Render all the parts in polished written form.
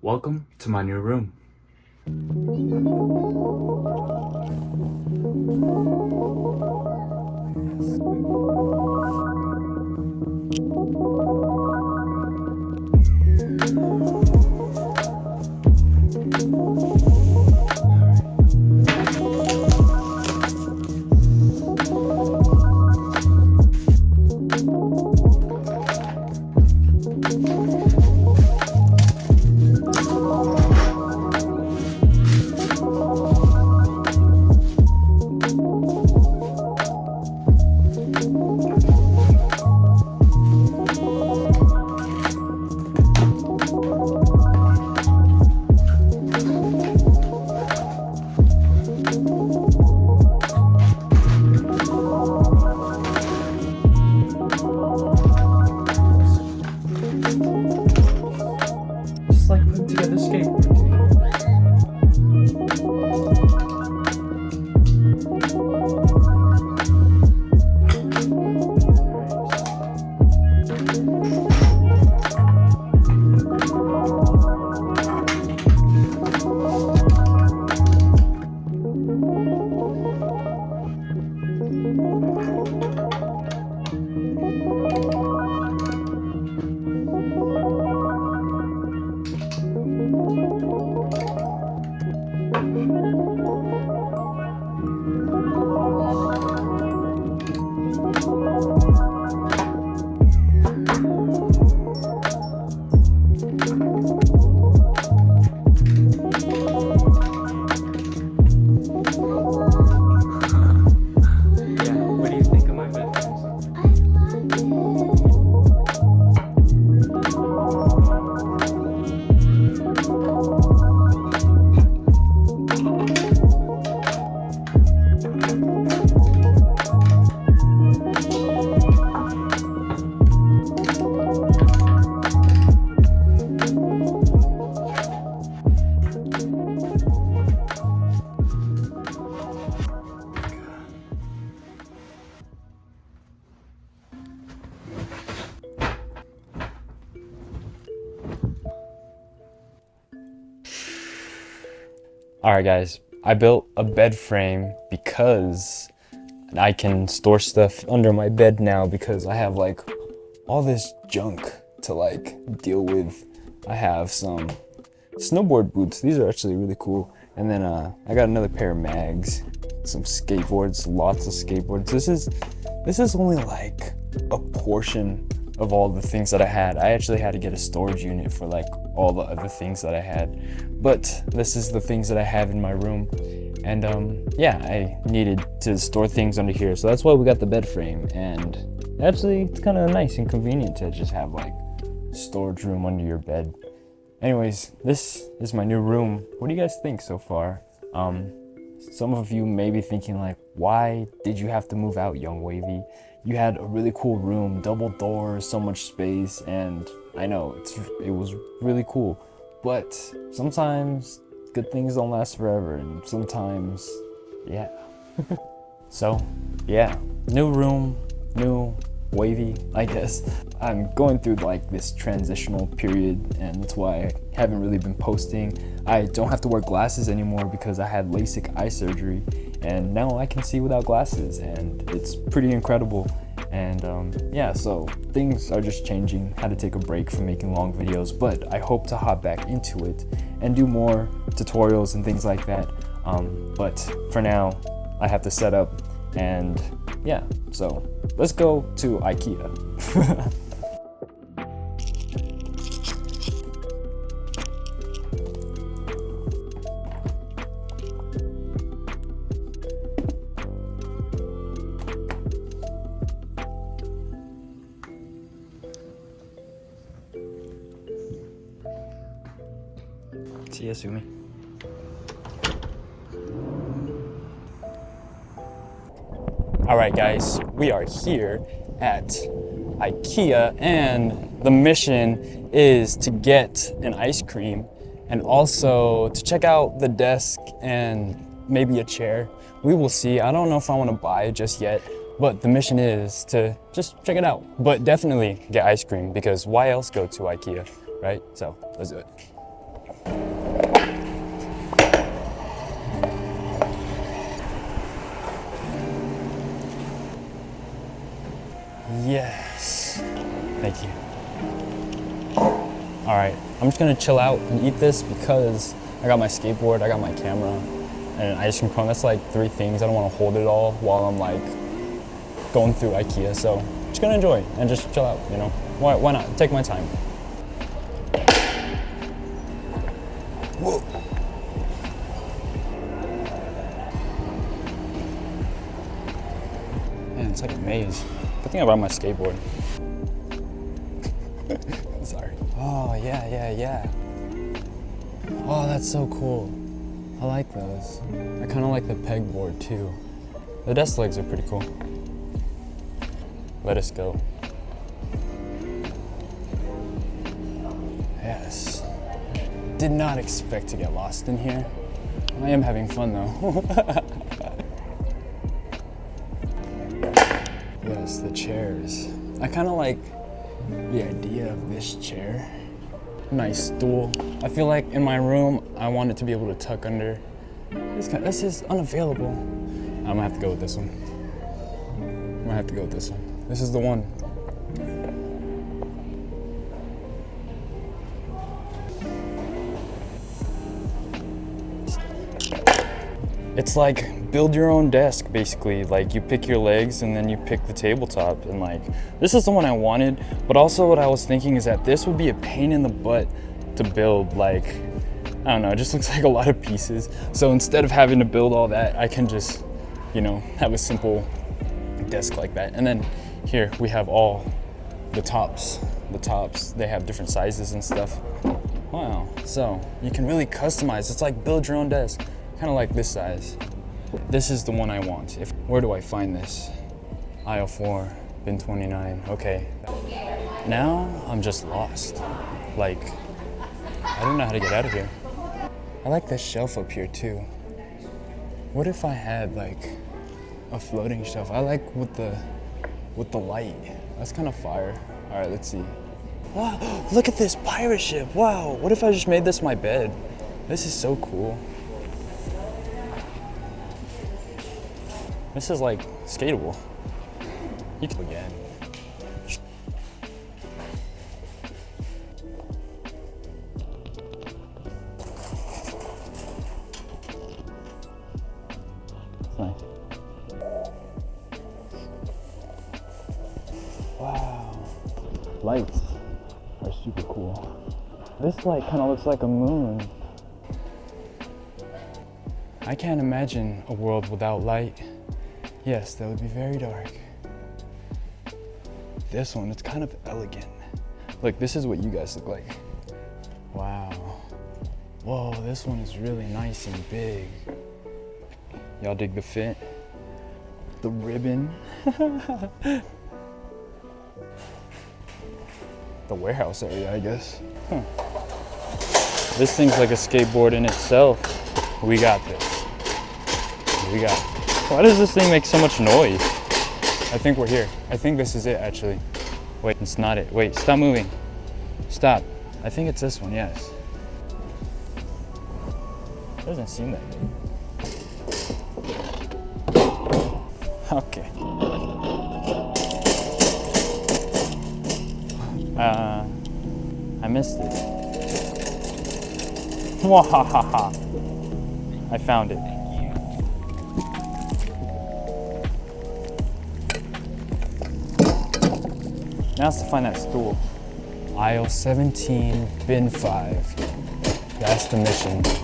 Welcome to my new room. Just like putting together skateboard. Alright guys, I built a bed frame because I can store stuff under my bed now because I have like all this junk to like deal with. I have some snowboard boots. These are actually really cool. And then I got another pair of mags, some skateboards, lots of skateboards. This is only like a portion of all the things that I had. I actually had to get a storage unit for like all the other things that I had. But this is the things that I have in my room. And yeah, I needed to store things under here. So that's why we got the bed frame. And actually, it's kind of nice and convenient to just have like storage room under your bed. Anyways, this is my new room. What do you guys think so far? Some of you may be thinking like, why did you have to move out, young Wavy? You had a really cool room, double doors, so much space, and I know it was really cool. But sometimes good things don't last forever, and sometimes, yeah. So, yeah, new room, new Wavy, I guess. I'm going through like this transitional period, and that's why I haven't really been posting. I don't have to wear glasses anymore because I had LASIK eye surgery, and now I can see without glasses, and it's pretty incredible. And yeah, so things are just changing. Had to take a break from making long videos, but I hope to hop back into it and do more tutorials and things like that. But for now, I have to set up, and yeah, so let's go to IKEA. See ya, Sumi. Alright guys, we are here at IKEA and the mission is to get an ice cream and also to check out the desk and maybe a chair. We will see. I don't know if I want to buy it just yet, but the mission is to just check it out. But definitely get ice cream because why else go to IKEA, right? So let's do it. I'm just gonna chill out and eat this because I got my skateboard, I got my camera, and an ice cream cone. That's like 3 things. I don't want to hold it all while I'm like going through IKEA. So I'm just gonna enjoy and just chill out, you know? Why not? Take my time. Whoa. Man, it's like a maze. Good thing I brought my skateboard. Sorry. Oh, yeah. Oh, that's so cool. I like those. I kind of like the pegboard too. The desk legs are pretty cool. Let us go. Yes. Did not expect to get lost in here. I am having fun though. Yes, the chairs. I kind of like the idea of this chair. Nice stool. I feel like in my room, I want it to be able to tuck under. This is unavailable. I'm gonna have to go with this one. This is the one. It's like build your own desk, basically. Like you pick your legs and then you pick the tabletop, and like this is the one I wanted, but also what I was thinking is that this would be a pain in the butt to build. Like, I don't know, it just looks like a lot of pieces. So instead of having to build all that, I can just, you know, have a simple desk like that. And then here we have all the tops. They have different sizes and stuff. Wow, so you can really customize. It's like build your own desk. Kind of like this size. This is the one I want. Where do I find this? Aisle 4, bin 29. Okay. Now I'm just lost. Like, I don't know how to get out of here. I like this shelf up here too. What if I had like a floating shelf? I like with the light. That's kind of fire. All right, let's see. Wow, look at this pirate ship. Wow, what if I just made this my bed? This is so cool. This is like skatable. You can again. Nice. Wow. Lights are super cool. This light kind of looks like a moon. I can't imagine a world without light. Yes, that would be very dark. This one, it's kind of elegant. Look, this is what you guys look like. Wow. Whoa, this one is really nice and big. Y'all dig the fit? The ribbon. The warehouse area, I guess. Huh. This thing's like a skateboard in itself. We got this. We got it. Why does this thing make so much noise? I think we're here. I think this is it, actually. Wait, it's not it. Wait, stop moving. Stop. I think it's this one, yes. It doesn't seem that big. Okay. I missed it. Wahahaha. I found it. Now it's to find that stool. Aisle 17, bin 5. That's the mission. 17.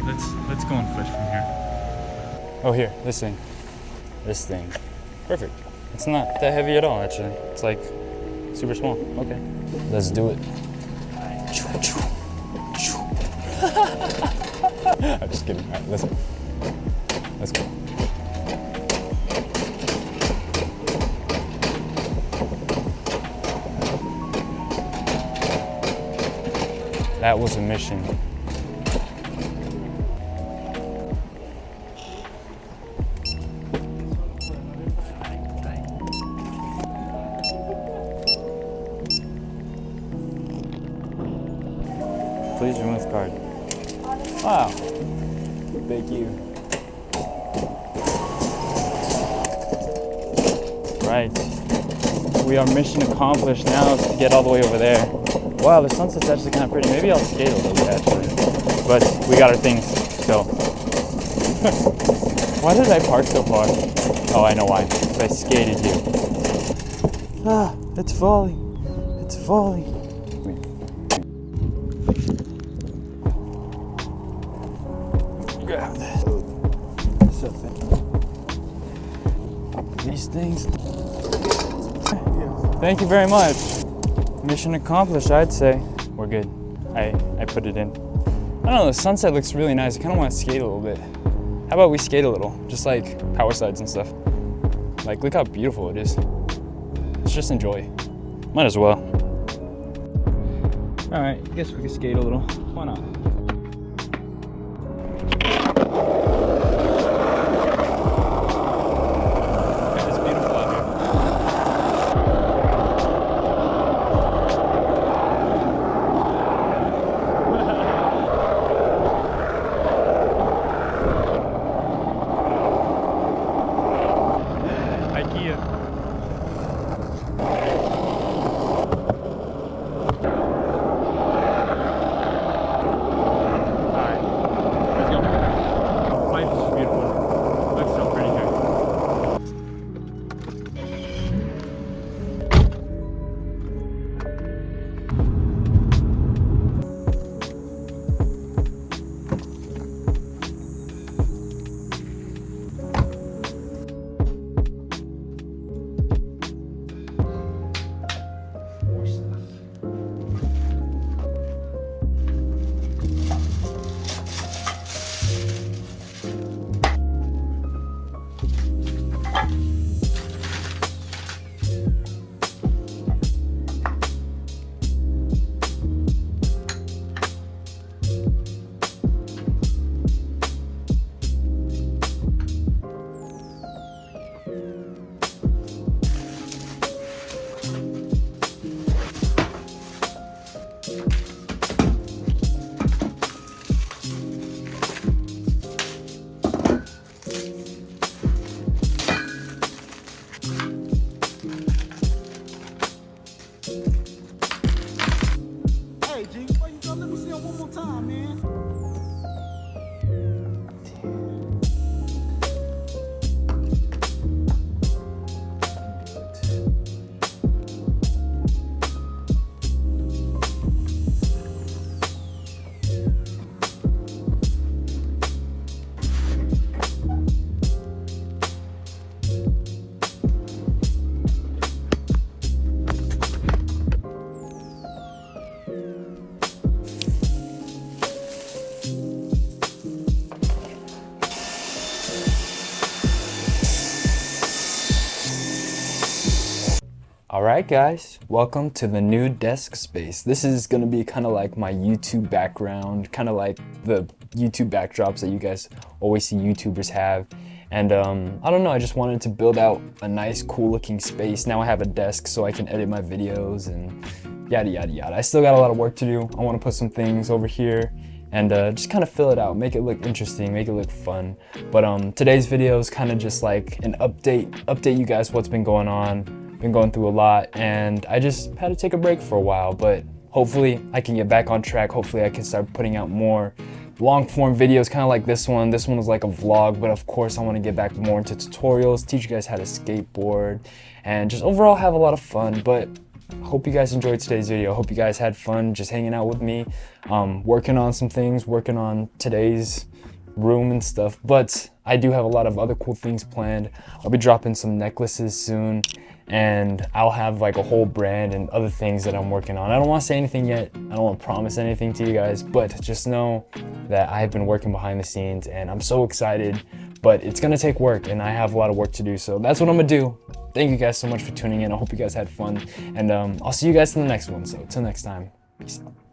Alright. Let's go and fetch from here. Oh, here, this thing. This thing. Perfect. It's not that heavy at all, actually. It's like super small. Okay. Let's do it. I'm just kidding. All right, listen. Let's go. That was a mission. Please remove card. Wow. bake you. Right. We are mission accomplished now to get all the way over there. Wow, the sunset's actually kind of pretty. Maybe I'll skate a little bit actually. But we got our things, so. Why did I park so far? Oh, I know why. Because I skated you. Ah, it's falling. It's falling. Grab this. These things. Thank you very much. Mission accomplished, I'd say. We're good. I put it in. I don't know, the sunset looks really nice. I kind of want to skate a little bit. How about we skate a little? Just like power sides and stuff. Like, look how beautiful it is. Let's just enjoy. Might as well. All right, I guess we could skate a little. Why not? IKEA. Alright, let's go. Life is beautiful. Looks so pretty here. Hey, G, why you gonna let me see him one more time, man? Alright guys, welcome to the new desk space. This is gonna be kind of like my YouTube background, kind of like the YouTube backdrops that you guys always see YouTubers have. And I don't know, I just wanted to build out a nice, cool looking space. Now I have a desk so I can edit my videos and yada yada yada. I still got a lot of work to do. I want to put some things over here and just kind of fill it out, make it look interesting, make it look fun. But today's video is kind of just like an update you guys what's been going on. Been going through a lot and I just had to take a break for a while, but hopefully I can get back on track. Hopefully I can start putting out more long form videos, kind of like this one. This one was like a vlog, but of course I want to get back more into tutorials, teach you guys how to skateboard, and just overall have a lot of fun. But I hope you guys enjoyed today's video. I hope you guys had fun just hanging out with me, working on some things, working on today's room and stuff. But I do have a lot of other cool things planned. I'll be dropping some necklaces soon, and I'll have like a whole brand and other things that I'm working on. I don't want to say anything yet. I don't want to promise anything to you guys, but just know that I've been working behind the scenes and I'm so excited, but it's gonna take work and I have a lot of work to do. So that's what I'm gonna do. Thank you guys so much for tuning in. I hope you guys had fun, and I'll see you guys in the next one. So till next time, peace out.